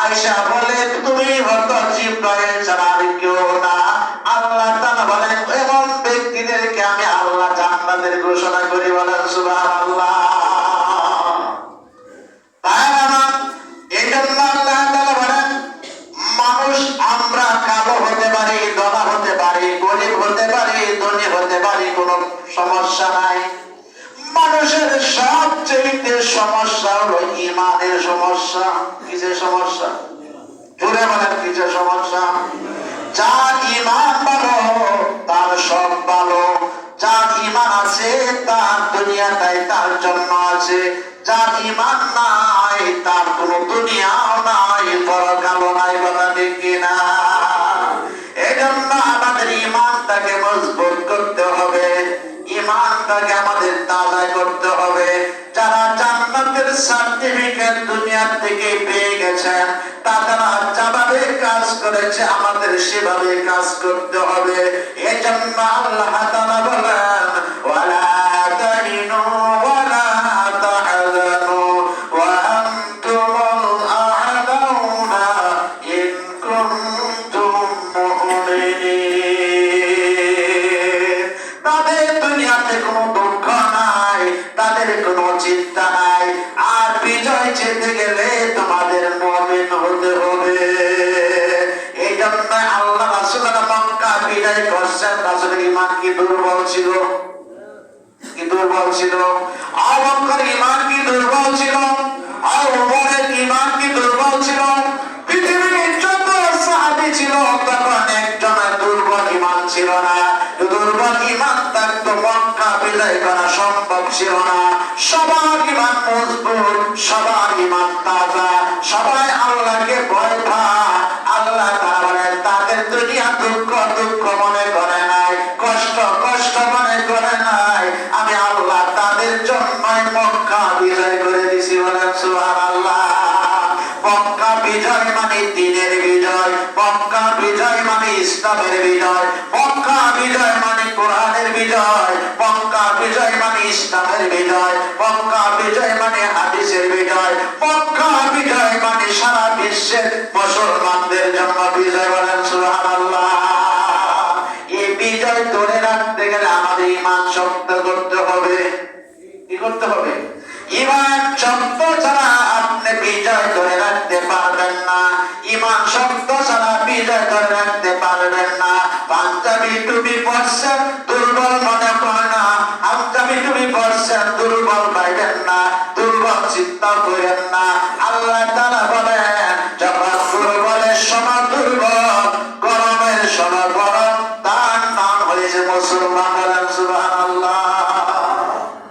আয়েশা বলে তুমি হয়তো জিব্রাইল ছাড়া আর কেউ না। আল্লাহ তাআলা বলেন এমন ব্যক্তিদেরকে আমি আল্লাহ জান্নাতের ঘোষণা করি, বলেন সুবহানাল্লাহ। মানুষ আমরা কালো হতে পারি, ধলা হতে পারি, গরিব হতে পারি, ধনী হতে পারি, কোনো সমস্যা নাই। মানুষের সবচেয়ে সমস্যা হলো ইমানের সমস্যা। কিসের সমস্যা? জোরে বলেন, কিসের সমস্যা? যার ইমান ভালো তার সব ভালো। যার ইমান আছে তার দুনিয়াটাই তার জন্য আছে। যার ইমান নাই তার কোন দুনিয়াও নাই, পরকালও নাই, বলা ঠিক কিনা? এই জন্য আমাদের ইমানটাকে মজবুত করতে হবে, ইমানটাকে আমাদের তাজা করতে হবে। যারা জান্নাতের সার্টিফিকেট দুনিয়ার থেকে পেয়ে গেছেন তারা যেভাবে কাজ করেছে আমাদের সেভাবে কাজ করতে হবে। এই জন্য আল্লাহ তাআলা বলেন ওয়ালা তাহিনু ওয়ালা তাহজানু ওয়া আনতুমুল আ'লাউনা ইন কুনতুম মুমিনিন। তাদের দুনিয়াতে কোনো দুঃখ নাই, তাদের কোনো চিন্তা নাই। আর বিজয় যেতে গেলে তোমাদের মুমিন হতে হবে। এই জন্য আল্লাহ রাসূলরা মক্কা বিজয় করছেন। রাসূলের ঈমান কি দুর্বল ছিল? কি দুর্বল ছিল? আবু বকর ঈমান কি দুর্বল ছিল? আবু বকরের ঈমান কি দুর্বল ছিল? পৃথিবীর যত সাহাবী ছিল তখন একজনের দুর্বল ঈমান ছিল না। দুর্বল ঈমান থাকতো মক্কা বিজয় করা সম্ভব ছিল না। সবার ঈমান মজবুত, সবার ঈমান তাজা, সবাই আল্লাহকে ভয় পায়। আল্লাহ তাআলা তাদের দুনিয়া দুঃখ দুঃখ মনে করে নাই, কষ্ট কষ্ট মনে করে নাই। আমি আল্লাহ তাদের জন্যই মক্কা বিজয় করে দিছি, বলেন সুবহানাল্লাহ। মক্কা বিজয় মানে দ্বীনের বিজয়, মক্কা বিজয় মানে ইসলামের বিজয়, মক্কা বিজয় মানে কোরআনের বিজয়, মক্কা বিজয় মানে ইসলামের বিজয়, মক্কা বিজয় মানে হাদিসের বিজয়, মক্কা বিজয় মানে সারা বিশ্বের মুসলমানদের জন্য বিজয়, বলেন সুবহানাল্লাহ। এই বিজয় ধরে রাখতে গেলে আমাদের ঈমান শক্ত করতে হবে। কি করতে হবে? ঈমান শক্ত ছাড়া আপনি বিজয় ধরে রাখতে পারবেন না। ঈমান শক্ত ছাড়া বিজয় ধরে রাখতে পারবেন না। পাঞ্জাবি টুপি পরছেন, দুর্বল মনে করেন না। পাঞ্জাবি টুপি পরছেন, দুর্বল পাইবেন না, দুর্বল চিন্তা করেন না। আল্লাহ তাআলা বলেন যখন দুর্বলের সময় দুর্বল, গরমের সময় গরম, তার নাম হয়েছে মুসলমান, বলেন সুবহানাল্লাহ।